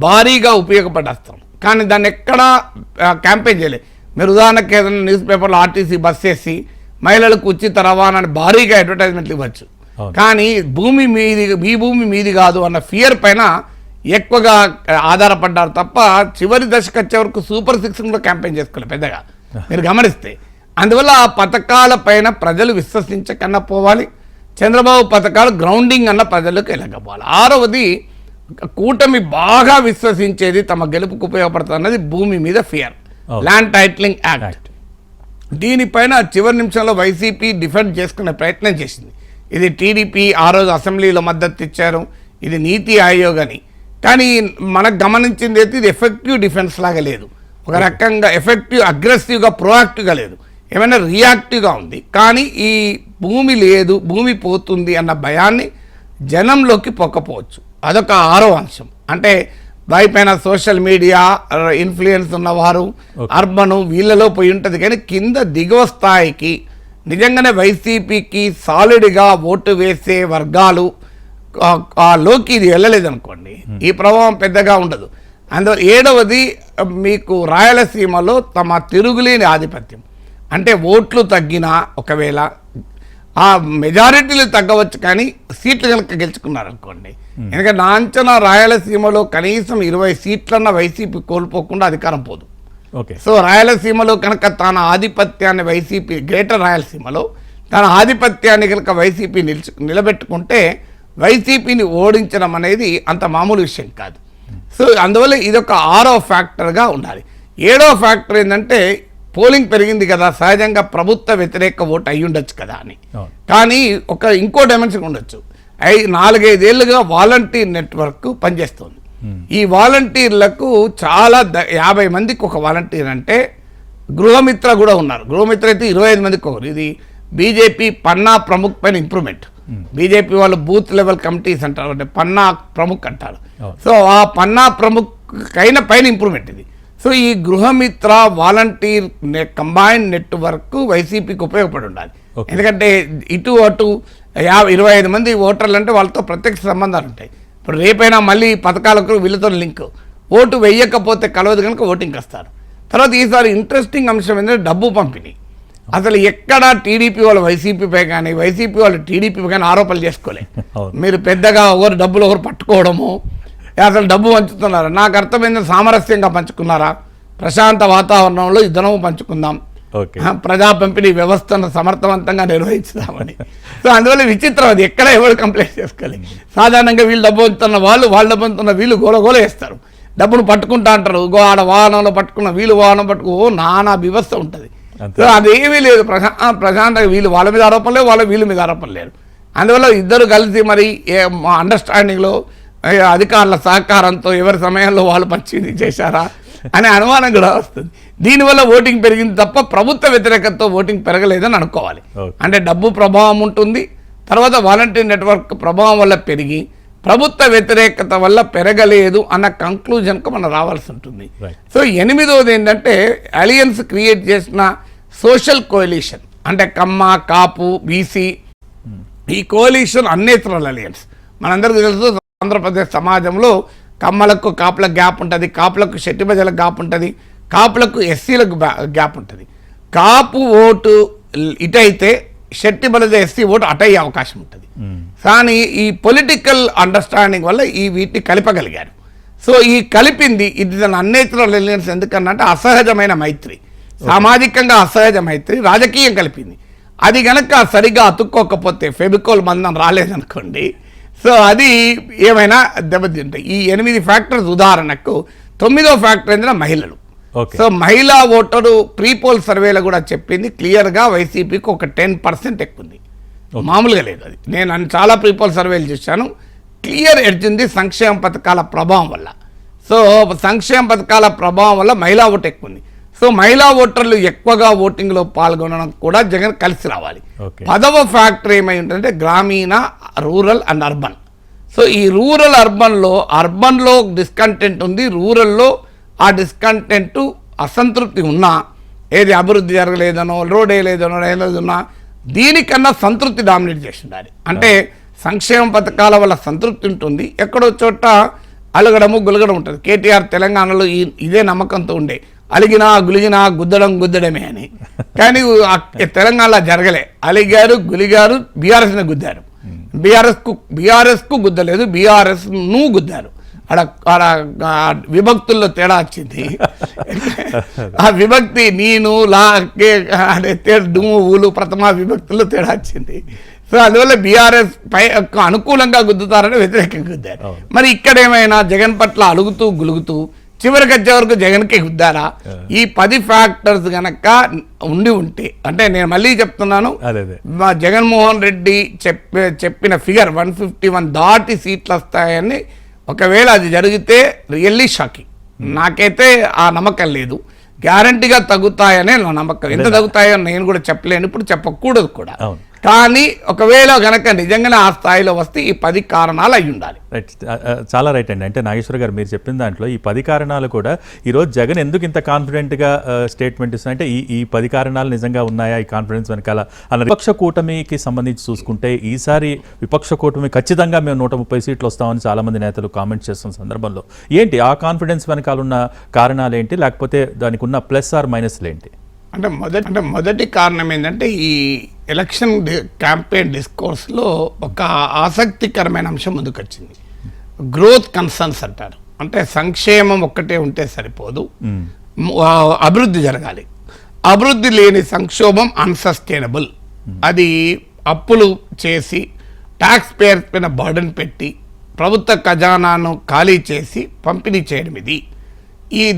భారీగా ఉపయోగపడ్డ అస్త్రం. కానీ దాన్ని ఎక్కడా క్యాంపెయిన్ చేయలేదు. మీరు ఉదాహరణకు ఏదైనా న్యూస్ పేపర్లో ఆర్టీసీ బస్ వేసి మహిళలకు ఉచిత రవాణాని భారీగా అడ్వర్టైజ్మెంట్లు ఇవ్వచ్చు. కానీ మీ భూమి మీది కాదు అన్న ఫియర్ పైన ఎక్కువగా ఆధారపడ్డారు తప్ప చివరి దశకు వచ్చే వరకు సూపర్ 6 కూడా క్యాంపెయిన్ చేసుకోలేదు పెద్దగా, మీరు గమనిస్తే. అందువల్ల ఆ పథకాల పైన ప్రజలు విశ్వసించకన్నా పోవాలి. చంద్రబాబు పథకాలు గ్రౌండింగ్ అన్న ప్రజలకు వెళ్ళకపోవాలి. 6వది కూటమి బాగా విశ్వసించేది తమ గెలుపుకు ఉపయోగపడుతుంది అన్నది భూమి మీద ఫియర్, ల్యాండ్ టైటిలింగ్ యాక్ట్. దీనిపైన చివరి నిమిషంలో వైసీపీ డిఫెండ్ చేసుకునే ప్రయత్నం చేసింది. ఇది టీడీపీ ఆ రోజు అసెంబ్లీలో మద్దతు ఇచ్చారు, ఇది నీతి ఆయోగ్ అని. కానీ మనకు గమనించింది అయితే ఇది ఎఫెక్టివ్ డిఫెన్స్ లాగా లేదు, ఒక రకంగా ఎఫెక్టివ్ అగ్రెసివ్గా ప్రోయాక్టివ్గా లేదు, ఏమైనా రియాక్టివ్గా ఉంది. కానీ ఈ భూమి లేదు, భూమి పోతుంది అన్న భయాన్ని జనంలోకి పొక్కపోవచ్చు. అదొక 6వ అంశం. అంటే పైన సోషల్ మీడియా ఇన్ఫ్లుయెన్స్ ఉన్నవారు అర్బను వీళ్ళలో పోయి ఉంటుంది. కానీ కింద దిగువ స్థాయికి నిజంగానే వైసీపీకి సాలిడ్గా ఓటు వేసే వర్గాలు లోకి ఇది వెళ్ళలేదనుకోండి, ఈ ప్రభావం పెద్దగా ఉండదు. అందువల్ల 7వది మీకు రాయలసీమలో తమ తిరుగులేని ఆధిపత్యం. అంటే ఓట్లు తగ్గినా ఒకవేళ ఆ మెజారిటీలు తగ్గవచ్చు కానీ సీట్లు కనుక గెలుచుకున్నారనుకోండి. ఎందుకంటే నా అంచనా రాయలసీమలో కనీసం 20 సీట్లన్న వైసీపీ కోల్పోకుండా అధికారం పోదు. సో రాయలసీమలో కనుక తన ఆధిపత్యాన్ని వైసీపీ గ్రేటర్ రాయలసీమలో తన ఆధిపత్యాన్ని కనుక వైసీపీ నిలబెట్టుకుంటే వైసీపీని ఓడించడం అనేది అంత మామూలు విషయం కాదు. సో అందువల్ల ఇదొక 6వ ఫ్యాక్టర్గా ఉండాలి. 7వ ఫ్యాక్టర్ ఏంటంటే పోలింగ్ పెరిగింది కదా, సహజంగా ప్రభుత్వ వ్యతిరేక ఓటు అయ్యి ఉండొచ్చు కదా అని. కానీ ఇంకో డైమెన్షన్ ఉండొచ్చు. 4-5 ఏళ్ళుగా వాలంటీర్ నెట్వర్క్ పనిచేస్తుంది. ఈ వాలంటీర్లకు చాలా 50 మందికి ఒక వాలంటీర్ అంటే గృహమిత్ర కూడా ఉన్నారు. గృహమిత్ర అయితే 25 మందికి ఒకరు. ఇది బీజేపీ పన్నా ప్రముఖ్ పైన ఇంప్రూవ్మెంట్. బీజేపీ వాళ్ళు బూత్ లెవెల్ కమిటీస్ అంటారు, అంటే పన్నా ప్రముఖ్ అంటారు. సో ఆ పన్నా ప్రముఖ్ పైన ఇంప్రూవ్మెంట్ ఇది. సో ఈ గృహమిత్ర వాలంటీర్ కంబైన్డ్ నెట్వర్క్ వైసీపీకి ఉపయోగపడి ఉండాలి. ఎందుకంటే ఇటు అటు 25 మంది ఓటర్లు అంటే వాళ్ళతో ప్రత్యక్ష సంబంధాలు ఉంటాయి. ఇప్పుడు రేపైనా మళ్ళీ పథకాలకు వీళ్ళతో లింక్, ఓటు వేయకపోతే కలవదు కనుక ఓటింగ్కి వస్తారు. తర్వాత ఈసారి ఇంట్రెస్టింగ్ అంశం ఏంటంటే డబ్బు పంపిణీ. అసలు ఎక్కడ టీడీపీ వాళ్ళు వైసీపీపై కానీ వైసీపీ వాళ్ళు టీడీపీపై కానీ ఆరోపణలు చేసుకోలే. మీరు పెద్దగా డబ్బులు ఒకరు పట్టుకోవడము, అసలు డబ్బు పంచుతున్నారా? నాకు అర్థమైంది సామరస్యంగా పంచుకున్నారా, ప్రశాంత వాతావరణంలో ఇద్దరము పంచుకుందాం, ప్రజా పంపిణీ వ్యవస్థను సమర్థవంతంగా నిర్వహించుదామని. సో అందువల్ల విచిత్రం, అది ఎక్కడ ఎవరు కంప్లైంట్ చేసుకోవాలి. సాధారణంగా వీళ్ళు డబ్బు పంచుతున్న వాళ్ళు డబ్బు పంచుతున్న వీళ్ళు గోల వేస్తారు, డబ్బును పట్టుకుంటా అంటారు. ఆడ వాహనంలో పట్టుకున్న వీళ్ళు వాహనం నానా వ్యవస్థ ఉంటుంది. సో అదేమీ లేదు, ప్రశాంతంగా వీళ్ళు వాళ్ళ మీద ఆరోపణ లేదు, వీళ్ళ మీద ఆరోపణ లేదు. అందువల్ల ఇద్దరు కలిసి మరి అండర్స్టాండింగ్లో అధికారుల సహకారంతో ఎవరి సమయంలో వాళ్ళు పంచింది చేశారా అనే అనుమానం కూడా వస్తుంది. దీనివల్ల ఓటింగ్ పెరిగింది తప్ప ప్రభుత్వ వ్యతిరేకతతో ఓటింగ్ పెరగలేదని అనుకోవాలి. అంటే డబ్బు ప్రభావం ఉంటుంది, తర్వాత వాలంటీర్ నెట్వర్క్ ప్రభావం వల్ల పెరిగి ప్రభుత్వ వ్యతిరేకత వల్ల పెరగలేదు అన్న కంక్లూజన్కు మనం రావాల్సి ఉంటుంది. సో 8వది ఏంటంటే అలియన్స్ క్రియేట్ చేసిన సోషల్ కోalition, అంటే కమ్మ కాపు బీసీ, ఈ కోalition అన్నేచురల్ అలియన్స్. మనందరికీ తెలుసు ఆంధ్రప్రదేశ్ సమాజంలో కమ్మలకు కాపులకు గ్యాప్ ఉంటుంది, కాపులకు శెట్టి ప్రజలకు గ్యాప్ ఉంటుంది, కాపులకు ఎస్సీలకు గ్యాప్ ఉంటుంది. కాపు ఓటు ఇటైతే శెట్టి బలజ ఎస్సీ ఓటు అటయ్యే అవకాశం ఉంటుంది. కానీ ఈ పొలిటికల్ అండర్స్టాండింగ్ వల్ల వీటిని కలపగలిగారు. సో ఈ కలిపింది ఇది అన్నేచురల్ అలియన్స్ ఎందుకన్నంటే అసహజమైన మైత్రి. సామాజికంగా అసహజమైతే రాజకీయం కలిపింది. అది గనక సరిగా అతుక్కోకపోతే ఫెబికోల్ మందం రాలేదనుకోండి, సో అది ఏమైనా దెబ్బతింటాయి. ఈ 8 ఫ్యాక్టర్స్ ఉదాహరణకు 9వ ఫ్యాక్టర్ ఏంటంటే మహిళలు. సో మహిళా ఓటరు ప్రీపోల్ సర్వేలో కూడా చెప్పింది క్లియర్గా వైసీపీకి ఒక 10% ఎక్కువ ఉంది, మామూలుగా లేదు. అది నేను చాలా ప్రీపోల్ సర్వేలు చూశాను, క్లియర్ ఎడ్జ్ ఉంది సంక్షేమ పథకాల ప్రభావం వల్ల. సో సంక్షేమ పథకాల ప్రభావం వల్ల మహిళా ఓటు ఎక్కువ ఉంది. సో మహిళా ఓటర్లు ఎక్కువగా ఓటింగ్లో పాల్గొనడం కూడా జగన్ కలిసి రావాలి. 10వ ఫ్యాక్టర్ ఏమై ఉంటుందంటే గ్రామీణ, రూరల్ అండ్ అర్బన్. సో ఈ రూరల్ అర్బన్లో డిస్కంటెంట్ ఉంది, రూరల్లో ఆ డిస్కంటెంట్ అసంతృప్తి ఉన్నా, ఏది అభివృద్ధి జరగలేదనో, రోడ్ వేయలేదనో, ఏదైనా దీనికన్నా సంతృప్తి డామినేట్ చేసి ఉండాలి. అంటే సంక్షేమ పథకాల వల్ల సంతృప్తి ఉంటుంది, ఎక్కడో చోట అలగడము గులగడం ఉంటుంది. కేటీఆర్ తెలంగాణలో ఇదే నమ్మకంతో ఉండే, అలిగినా గులిగినా గుద్దడమే అని. కానీ తెలంగాణలో జరగలే, అలిగారు గులిగారు, బీఆర్ఎస్ని గుద్దారు. బీఆర్ఎస్కు గుద్దలేదు, బీఆర్ఎస్ను గుద్దారు. ఆడ విభక్తుల్లో తేడా వచ్చింది. ఆ విభక్తి నేను ఊలు ప్రథమ విభక్తుల్లో తేడా వచ్చింది. సో అందువల్ల బీఆర్ఎస్ పై అనుకూలంగా గుద్దుతారని వ్యతిరేకంగా గుద్దారు. మరి ఇక్కడ ఏమైనా జగన్ పట్ల అలుగుతూ గులుగుతూ చివరికి వచ్చే వరకు జగన్కే గుద్దారా? ఈ 10 ఫ్యాక్టర్స్ గనక ఉంటే, అంటే నేను మళ్ళీ చెప్తున్నాను, మా జగన్మోహన్ రెడ్డి చెప్పిన ఫిగర్ 151 దాటి సీట్లు వస్తాయని, ఒకవేళ అది జరిగితే రియల్లీ షాకింగ్. నాకైతే ఆ నమ్మకం లేదు. గ్యారంటీగా తగ్గుతాయనే నా నమ్మకం. ఎంత తగ్గుతాయో నేను కూడా చెప్పలేను, ఇప్పుడు చెప్పకూడదు కూడా. కానీ ఒకవేళ గనక నిజంగానే ఆ స్థాయిలో వస్తే ఈ 10 కారణాలు అయి ఉండాలి. రైట్, చాలా రైట్ అండి. అంటే నాగేశ్వర గారు మీరు చెప్పిన దాంట్లో ఈ 10 కారణాలు కూడా ఈరోజు జగన్ ఎందుకు ఇంత కాన్ఫిడెంట్గా స్టేట్మెంట్ ఇస్తున్నారంటే ఈ 10 కారణాలు నిజంగా ఉన్నాయా ఈ కాన్ఫిడెన్స్ వెనకాల అన్న. విపక్ష కూటమికి సంబంధించి చూసుకుంటే ఈసారి విపక్ష కూటమి ఖచ్చితంగా మేము 130 సీట్లు వస్తామని చాలామంది నేతలు కామెంట్ చేస్తున్న సందర్భంలో ఏంటి ఆ కాన్ఫిడెన్స్ వెనకాల ఉన్న కారణాలు ఏంటి, లేకపోతే దానికి ఉన్న ప్లస్ ఆర్ మైనస్లు ఏంటి? అంటే మొదటి కారణం ఏంటంటే ఈ ఎలక్షన్ క్యాంపెయిన్ డిస్కోర్స్లో ఒక ఆసక్తికరమైన అంశం ముందుకు వచ్చింది. గ్రోత్ కన్సర్న్స్ అంటారు. అంటే సంక్షేమం ఒక్కటే ఉంటే సరిపోదు, అభివృద్ధి జరగాలి. అభివృద్ధి లేని సంక్షోభం అన్సస్టైనబుల్. అది అప్పులు చేసి ట్యాక్స్ పేయర్స్ పైన బర్డన్ పెట్టి ప్రభుత్వ ఖజానాను ఖాళీ చేసి పంపిణీ చేయడం ఇది.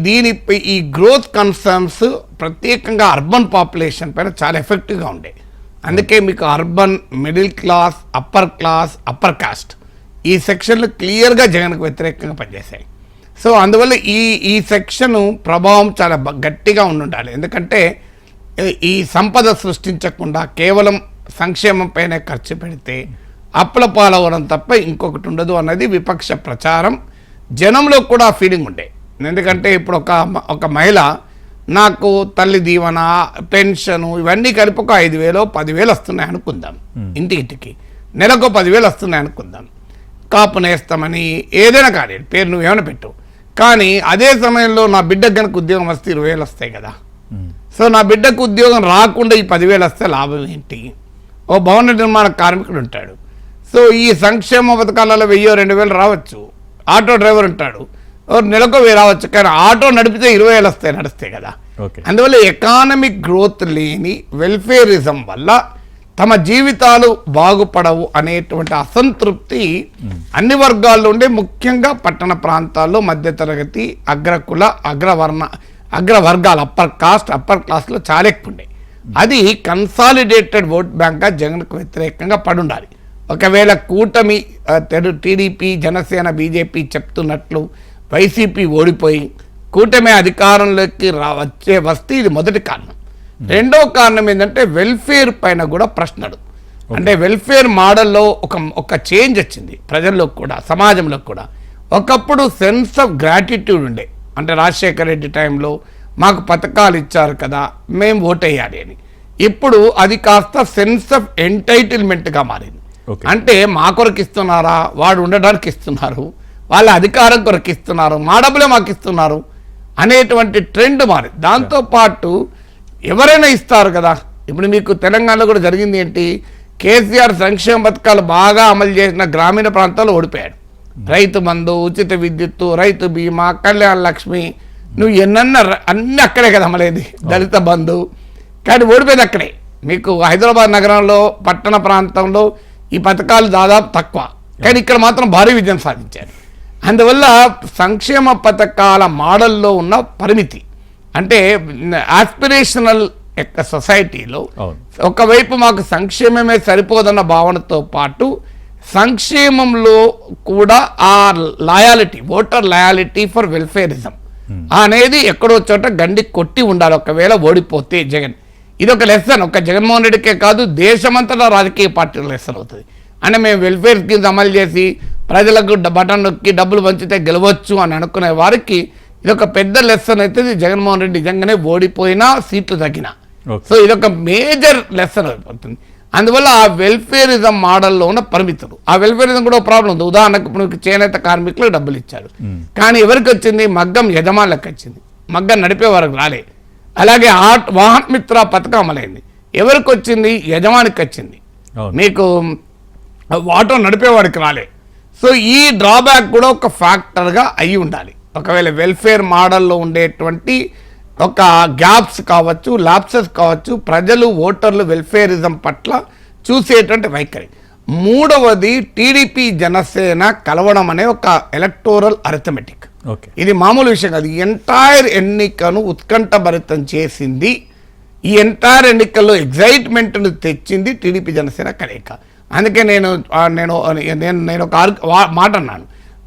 దీనిపై ఈ గ్రోత్ కన్సర్న్స్ ప్రత్యేకంగా అర్బన్ పాపులేషన్ పైన చాలా ఎఫెక్టివ్గా ఉండే. అందుకే మీకు urban, middle class, upper caste ఈ సెక్షన్లు క్లియర్గా జగన్కు వ్యతిరేకంగా పనిచేశాయి. సో అందువల్ల ఈ సెక్షన్ ప్రభావం చాలా గట్టిగా ఉండాలి. ఎందుకంటే ఈ సంపద సృష్టించకుండా కేవలం సంక్షేమం పైన ఖర్చు పెడితే అప్పుల పాలవడం తప్ప ఇంకొకటి ఉండదు అన్నది విపక్ష ప్రచారం. జనంలో కూడా ఫీలింగ్ ఉండే. ఎందుకంటే ఇప్పుడు ఒక మహిళ నాకు తల్లి దీవెన, పెన్షను ఇవన్నీ కలిపి ఒక 5,000 10,000 వస్తున్నాయి అనుకుందాం, ఇంటికి నెలకు 10,000 వస్తున్నాయి అనుకుందాం. కాపు నేస్తామని ఏదైనా కానీ పేరు నువ్వేమైనా పెట్టు. కానీ అదే సమయంలో నా బిడ్డకు కనుక ఉద్యోగం వస్తే 20,000 వస్తాయి కదా. సో నా బిడ్డకు ఉద్యోగం రాకుండా ఈ 10,000 వస్తే లాభం ఏంటి? ఓ భవన నిర్మాణ కార్మికుడు ఉంటాడు. సో ఈ సంక్షేమ పథకాలలో 1,000-2,000 రావచ్చు. ఆటో డ్రైవర్ ఉంటాడు, నెలకు 1,000 రావచ్చు. కానీ ఆటో నడిపితే 20,000 నడుస్తాయి కదా. అందువల్ల ఎకానమిక్ గ్రోత్ లేని వెల్ఫేరిజం వల్ల తమ జీవితాలు బాగుపడవు అనేటువంటి అసంతృప్తి అన్ని వర్గాల్లో ఉండే, ముఖ్యంగా పట్టణ ప్రాంతాల్లో మధ్యతరగతి, అగ్రకుల, అగ్రవర్గాలు అప్పర్ క్లాస్లో చాలా ఎక్కువ ఉండే. అది కన్సాలిడేటెడ్ ఓట్ బ్యాంక్గా జగన్కు వ్యతిరేకంగా పడుండాలి. ఒకవేళ కూటమి టీడీపీ, జనసేన, బీజేపీ చెప్తున్నట్లు వైసీపీ ఓడిపోయి కూటమి అధికారంలోకి వస్తే ఇది మొదటి కారణం. రెండో కారణం ఏంటంటే వెల్ఫేర్ పైన కూడా ప్రశ్నలు. అంటే వెల్ఫేర్ మోడల్లో ఒక చేంజ్ వచ్చింది ప్రజల్లో కూడా, సమాజంలో కూడా. ఒకప్పుడు సెన్స్ ఆఫ్ గ్రాటిట్యూడ్ ఉండే. అంటే రాజశేఖర రెడ్డి టైంలో మాకు పథకాలు ఇచ్చారు కదా, మేము ఓటేయాలి అని. ఇప్పుడు అది కాస్త సెన్స్ ఆఫ్ ఎంటైటిల్మెంట్గా మారింది. అంటే మా కొరకు ఇస్తున్నారా, వాడు ఉండడానికి ఇస్తున్నారు, వాళ్ళ అధికారం కొరకు ఇస్తున్నారు, మా డబ్బులే మాకు ఇస్తున్నారు అనేటువంటి ట్రెండ్ మారింది. దాంతోపాటు ఎవరైనా ఇస్తారు కదా. ఇప్పుడు మీకు తెలంగాణలో కూడా జరిగింది ఏంటి, కేసీఆర్ సంక్షేమ పథకాలు బాగా అమలు చేసిన గ్రామీణ ప్రాంతాల్లో ఓడిపోయాడు. రైతు బంధు, ఉచిత విద్యుత్తు, రైతు బీమా, కళ్యాణ లక్ష్మి, నువ్వు ఎన్నన్నా అన్నీ అక్కడే కదా అమలేది, దళిత బంధు, కానీ ఓడిపోయింది అక్కడే. మీకు హైదరాబాద్ నగరంలో పట్టణ ప్రాంతంలో ఈ పథకాలు దాదాపు తక్కువ, కానీ ఇక్కడ మాత్రం భారీ విజయం సాధించారు. అందువల్ల సంక్షేమ పథకాల మోడల్లో ఉన్న పరిమితి, అంటే ఆస్పిరేషనల్ సొసైటీలో ఒకవైపు మాకు సంక్షేమమే సరిపోదన్న భావనతో పాటు సంక్షేమంలో కూడా ఆ loyalty, voter loyalty for welfarism అనేది ఎక్కడో చోట గండి కొట్టి ఉండాలి ఒకవేళ ఓడిపోతే జగన్. ఇది ఒక లెసన్, ఒక జగన్మోహన్ రెడ్డికే కాదు దేశమంతటా రాజకీయ పార్టీల లెసన్ అవుతుంది. అంటే మేము వెల్ఫేర్ స్కీమ్స్ అమలు చేసి ప్రజలకు బటన్ నొక్కి డబ్బులు పంచితే గెలవచ్చు అని అనుకునే వారికి ఇది ఒక పెద్ద లెసన్ అవుతుంది. జగన్మోహన్ రెడ్డి నిజంగానే ఓడిపోయినా సీట్లు తగ్గినా, సో ఇదొక మేజర్ లెసన్ అయిపోతుంది. అందువల్ల ఆ వెల్ఫేరిజం మోడల్లో ఉన్న పరిమితులు, ఆ వెల్ఫేరిజం కూడా ప్రాబ్లం ఉంది. ఉదాహరణకు ఇప్పుడు చేనేత కార్మికులకు డబ్బులు ఇచ్చారు, కానీ ఎవరికి వచ్చింది? మగ్గం యజమానులకు వచ్చింది, మగ్గం నడిపే వారికి రాలే. అలాగే వాహన మిత్ర పథకం అమలైంది, ఎవరికి వచ్చింది? యజమానికి వచ్చింది, మీకు ఆటో నడిపేవాడికి రాలే. సో ఈ డ్రాబ్యాక్ కూడా ఒక ఫ్యాక్టర్గా అయి ఉండాలి. ఒకవేళ వెల్ఫేర్ మోడల్లో ఉండేటువంటి ఒక గ్యాప్స్ కావచ్చు, లాప్సెస్ కావచ్చు, ప్రజలు ఓటర్లు వెల్ఫేరిజం పట్ల చూసేటువంటి వైఖరి. మూడవది టీడీపీ జనసేన కలవడం అనే ఒక ఎలక్టోరల్ అరిథమెటిక్. ఇది మామూలు విషయం కాదు. ఎంటైర్ ఎన్నికను ఉత్కంఠభరితం చేసింది, ఈ ఎంటైర్ ఎన్నికల్లో ఎగ్జైట్మెంట్ను తెచ్చింది టీడీపీ జనసేన కలయిక. అందుకే నేను ఒక మాట అన్నాను,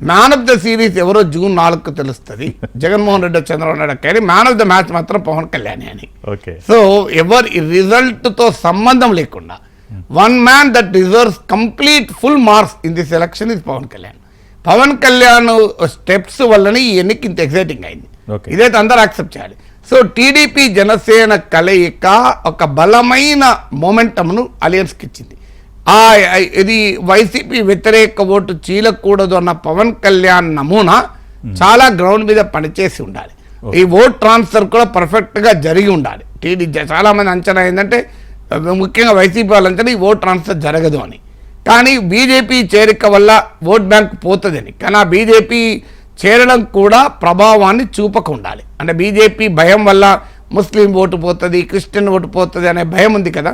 మ్యాన్ ఆఫ్ ద సిరీస్ ఎవరో జూన్ 4కు తెలుస్తుంది, జగన్మోహన్ రెడ్డి చంద్రబాబు నాయుడు కానీ మ్యాన్ ఆఫ్ ద మ్యాచ్ మాత్రం పవన్ కళ్యాణ్ అని. సో ఎవరి రిజల్ట్తో సంబంధం లేకుండా one man that deserves complete full marks in this election is Pawan Kalyan. Pawan Kalyan steps వల్లనే ఈ ఎన్నిక ఇంత ఎగ్జైటింగ్ అయింది. ఇదైతే అందరూ యాక్సెప్ట్ చేయాలి. సో టీడీపీ జనసేన కలయిక ఒక బలమైన మొమెంటమ్ను అలయన్స్కి ఇచ్చింది. ఇది వైసీపీ వ్యతిరేక ఓటు చీలకూడదు అన్న పవన్ కళ్యాణ్ నమూనా చాలా గ్రౌండ్ మీద పనిచేసి ఉండాలి. ఈ ఓట్ ట్రాన్స్ఫర్ కూడా పర్ఫెక్ట్గా జరిగి ఉండాలి. చాలా మంది అంచనా ఏంటంటే, ముఖ్యంగా వైసీపీ వాళ్ళ అంచనా ఈ ఓట్ ట్రాన్స్ఫర్ జరగదు అని, కానీ బీజేపీ చేరిక వల్ల ఓట్ బ్యాంక్ పోతుందని. కానీ ఆ బీజేపీ చేరడం కూడా ప్రభావాన్ని చూపక ఉండాలి. అంటే బీజేపీ భయం వల్ల ముస్లిం ఓటు పోతుంది, క్రిస్టియన్ ఓటు పోతుంది అనే భయం ఉంది కదా.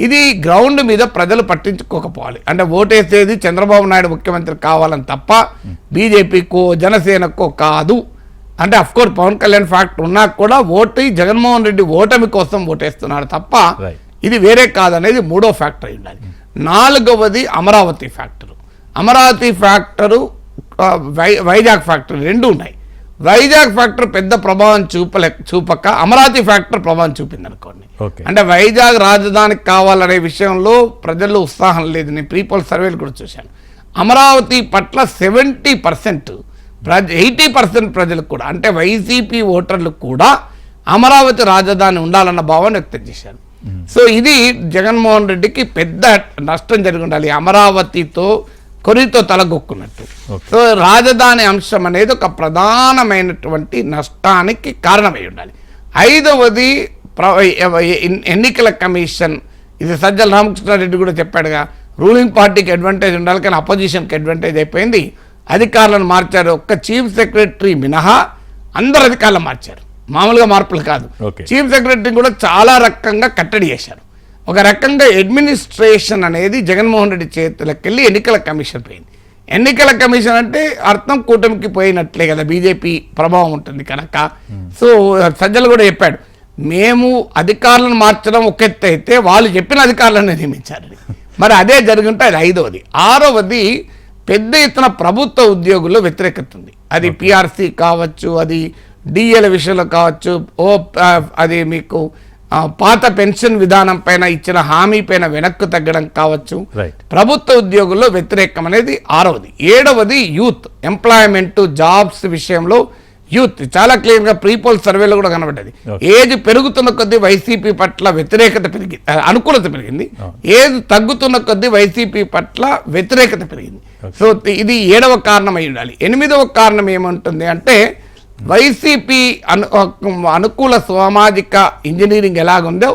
ఇది గ్రౌండ్ మీద ప్రజలు పట్టించుకోకపోవాలి. అంటే ఓటేసేది చంద్రబాబు నాయుడు ముఖ్యమంత్రి కావాలని తప్ప బీజేపీకో జనసేనకో కాదు. అంటే అఫ్కోర్స్ పవన్ కళ్యాణ్ ఫ్యాక్ట్ ఉన్నా కూడా ఓటు జగన్మోహన్ రెడ్డి ఓటమి కోసం ఓటేస్తున్నాడు తప్ప ఇది వేరే కాదనేది మూడో ఫ్యాక్టర్ అయి ఉండాలి. నాలుగవది Amaravati factor. Amaravati factor, Vizag factory రెండు ఉన్నాయి. వైజాగ్ ఫ్యాక్టర్ పెద్ద ప్రభావం చూపక అమరావతి ఫ్యాక్టర్ ప్రభావం చూపింది అనుకోండి. అంటే వైజాగ్ రాజధానికి కావాలనే విషయంలో ప్రజల్లో ఉత్సాహం లేదు. నేను ప్రీపోల్ సర్వేలు కూడా చూశాను. అమరావతి పట్ల 70%, 80% ప్రజలు కూడా, అంటే వైసీపీ ఓటర్లు కూడా అమరావతి రాజధాని ఉండాలన్న భావాన్ని వ్యక్తం చేశారు. సో ఇది జగన్మోహన్ రెడ్డికి పెద్ద నష్టం జరిగి ఉండాలి, అమరావతితో కొరితో తలగొక్కున్నట్టు. సో రాజధాని అంశం అనేది ఒక ప్రధానమైనటువంటి నష్టానికి కారణమై ఉండాలి. ఐదవది ఎన్నికల కమిషన్. ఇది సజ్జల రామకృష్ణారెడ్డి కూడా చెప్పాడుగా, రూలింగ్ పార్టీకి అడ్వాంటేజ్ ఉండాలి కానీ అపోజిషన్కి అడ్వాంటేజ్ అయిపోయింది. అధికారులను మార్చారు, ఒక్క చీఫ్ సెక్రటరీ మినహా అందరు అధికారులు మార్చారు. మామూలుగా మార్పులు కాదు, చీఫ్ సెక్రటరీ కూడా చాలా రకంగా కట్టడి చేశారు. ఒక రకంగా అడ్మినిస్ట్రేషన్ అనేది జగన్మోహన్ రెడ్డి చేతులకు వెళ్ళి ఎన్నికల కమిషన్ పోయింది. ఎన్నికల కమిషన్ అంటే అర్థం కూటమికి పోయినట్లే కదా, బీజేపీ ప్రభావం ఉంటుంది కనుక. సో సజ్జలు కూడా చెప్పాడు, మేము అధికారులను మార్చడం ఒక ఎత్తు అయితే వాళ్ళు చెప్పిన అధికారులను నియమించారు. మరి అదే జరిగి ఉంటే అది ఐదవది. ఆరవది పెద్ద ఎత్తున ప్రభుత్వ ఉద్యోగుల్లో వ్యతిరేకత ఉంది. అది పిఆర్సీ కావచ్చు, అది డిఏల విషయంలో కావచ్చు, అది మీకు పాత పెన్షన్ విధానం పైన ఇచ్చిన హామీ పైన వెనక్కు తగ్గడం కావచ్చు, ప్రభుత్వ ఉద్యోగుల్లో వ్యతిరేకం అనేది ఆరవది. ఏడవది యూత్ ఎంప్లాయ్మెంట్, జాబ్స్ విషయంలో యూత్ చాలా క్లియర్గా ప్రీపోల్ సర్వేలో కూడా కనబడ్డది. ఏజ్ పెరుగుతున్న కొద్దీ వైసీపీ పట్ల వ్యతిరేకత పెరిగింది, అనుకూలత పెరిగింది. ఏజ్ తగ్గుతున్న కొద్దీ వైసీపీ పట్ల వ్యతిరేకత పెరిగింది. సో ఇది 7వ కారణం అయి ఉండాలి. 8వ కారణం ఏముంటుంది అంటే, వైసీపీ అనుకూల సామాజిక ఇంజనీరింగ్ ఎలాగుందో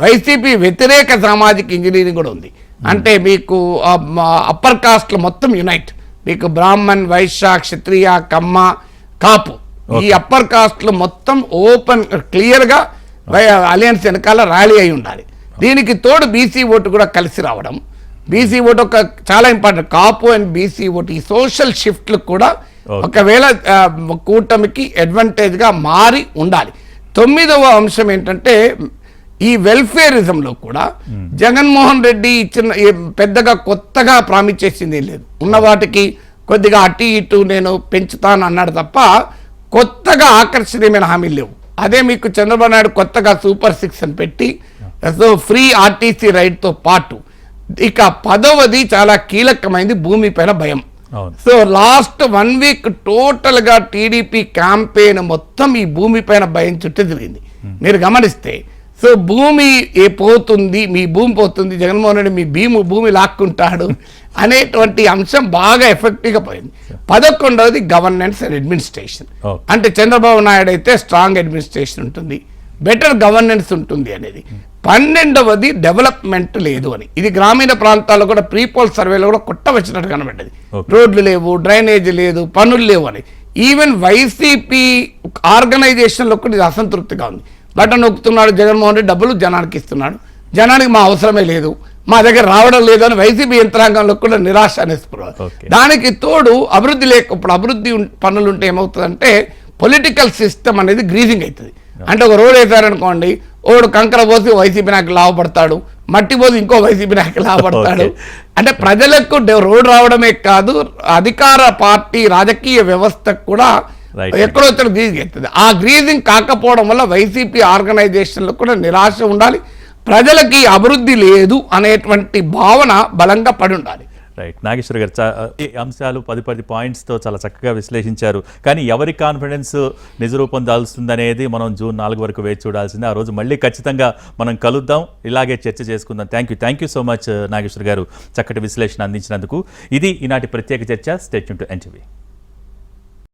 వైసీపీ వ్యతిరేక సామాజిక ఇంజనీరింగ్ కూడా ఉంది. అంటే మీకు అప్పర్ కాస్ట్లు మొత్తం యునైట్, మీకు బ్రాహ్మణ్, వైశ్య, క్షత్రియ, కమ్మ, కాపు ఈ అప్పర్ కాస్ట్లు మొత్తం ఓపెన్ క్లియర్గా అలయన్స్ వెనకాల ర్యాలీ అయి ఉండాలి. దీనికి తోడు బీసీ ఓటు కూడా కలిసి రావడం, బీసీ ఓటు ఒక చాలా important. Kapu and BC vote ఈ సోషల్ షిఫ్ట్లు కూడా ఒకవేళ కూటమికి అడ్వాంటేజ్గా మారి ఉండాలి. 9వ అంశం ఏంటంటే ఈ వెల్ఫేరిజంలో కూడా జగన్మోహన్ రెడ్డి ఇచ్చిన పెద్దగా కొత్తగా ప్రామిస్ చేసింది లేదు. ఉన్న వాటికి కొద్దిగా అటు ఇటు నేను పెంచుతాను అన్నాడు తప్ప కొత్తగా ఆకర్షణీయమైన హామీలు లేవు. అదే మీకు చంద్రబాబు నాయుడు కొత్తగా సూపర్ 6 అని పెట్టి సో ఫ్రీ ఆర్టీసీ రైడ్తో పాటు ఇక 10వది చాలా కీలకమైంది భూమి పైన భయం. సో లాస్ట్ 1 వీక్ టోటల్గా టీడీపీ క్యాంపెయిన్ మొత్తం ఈ భూమి పైన భయం చుట్టూ తిరిగింది. మీరు గమనిస్తే సో భూమి పోతుంది, మీ భూమి పోతుంది, జగన్మోహన్ రెడ్డి మీ భూమి లాక్కుంటాడు అనేటువంటి అంశం బాగా ఎఫెక్టివ్గా పోయింది. 11వది గవర్నెన్స్ అండ్ అడ్మినిస్ట్రేషన్. అంటే చంద్రబాబు నాయుడు అయితే స్ట్రాంగ్ అడ్మినిస్ట్రేషన్ ఉంటుంది, బెటర్ గవర్నెన్స్ ఉంటుంది అనేది. 12వది డెవలప్మెంట్ లేదు అని. ఇది గ్రామీణ ప్రాంతాల్లో కూడా ప్రీపోల్ సర్వేలో కూడా కొట్టవచ్చినట్టు కనబడ్డది. రోడ్లు లేవు, డ్రైనేజ్ లేదు, పనులు లేవు అని. ఈవెన్ వైసీపీ ఆర్గనైజేషన్లో కూడా ఇది అసంతృప్తిగా ఉంది. బటన్ నొక్కుతున్నాడు జగన్మోహన్ రెడ్డి, డబ్బులు జనానికి ఇస్తున్నాడు, జనానికి మా అవసరమే లేదు, మా దగ్గర రావడం లేదు అని వైసీపీ యంత్రాంగంలో కూడా నిరాశ అనేసుకున్నారు. దానికి తోడు అభివృద్ధి ఇప్పుడు అభివృద్ధి పనులు ఉంటే ఏమవుతుందంటే పొలిటికల్ సిస్టమ్ అనేది గ్రీజింగ్ అవుతుంది. అంటే ఒక రోడ్ వేశారనుకోండి, ఓడు కంకర పోసి వైసీపీ నాయకులు లాభపడతాడు, మట్టి పోసి ఇంకో వైసీపీ నాయకులు లాభపడతాడు. అంటే ప్రజలకు రోడ్ రావడమే కాదు, అధికార పార్టీ రాజకీయ వ్యవస్థకు కూడా ఎక్కడో వచ్చిన గ్రీజింగ్ అవుతుంది. ఆ గ్రీజింగ్ కాకపోవడం వల్ల వైసీపీ ఆర్గనైజేషన్లో కూడా నిరాశ ఉండాలి, ప్రజలకి అభివృద్ధి లేదు అనేటువంటి భావన బలంగా పడి ఉండాలి. రైట్. నాగేశ్వర గారు ఈ అంశాలు 10 పాయింట్స్తో చాలా చక్కగా విశ్లేషించారు. కానీ ఎవరి కాన్ఫిడెన్స్ నిజరూపం దాల్స్తుందనేది మనం జూన్ 4 వరకు వేచి చూడాల్సిందే. ఆ రోజు మళ్ళీ ఖచ్చితంగా మనం కలుద్దాం, ఇలాగే చర్చ చేసుకుందాం. Thank you so much Nageswara గారు, చక్కటి విశ్లేషణ అందించినందుకు. ఇది ఈనాటి ప్రత్యేక చర్చ. Stay tuned to NTV.